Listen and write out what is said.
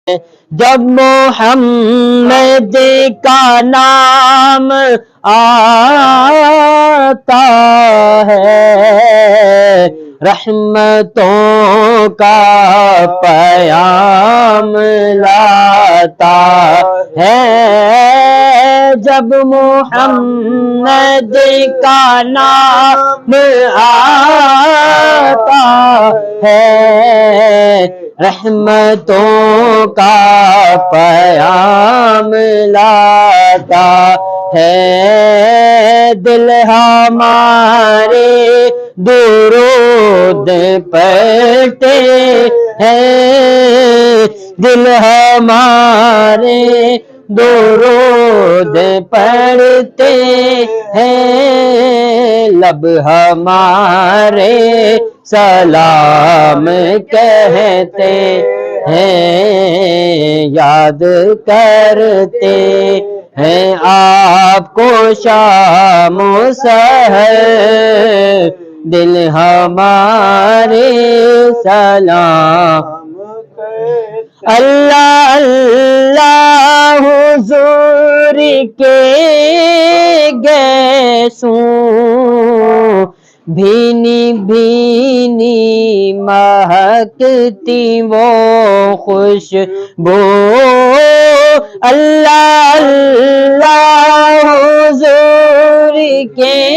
جب محمد کا نام آتا ہے رحمتوں کا پیام لاتا ہے جب محمد کا نام آتا ہے رحمتوں کا پیام لاتا ہے دل ہمارے درود پڑھتے ہیں دل ہمارے درود پڑھتے ہیں لب ہمارے سلام کہتے ہیں یاد کرتے ہیں آپ کو شام و سحر دل ہمارے سلام اللہ اللہ حضور کے گیسوں بھینی بھینی مہکتی وہ خوشبو اللہ اللہ حضور کے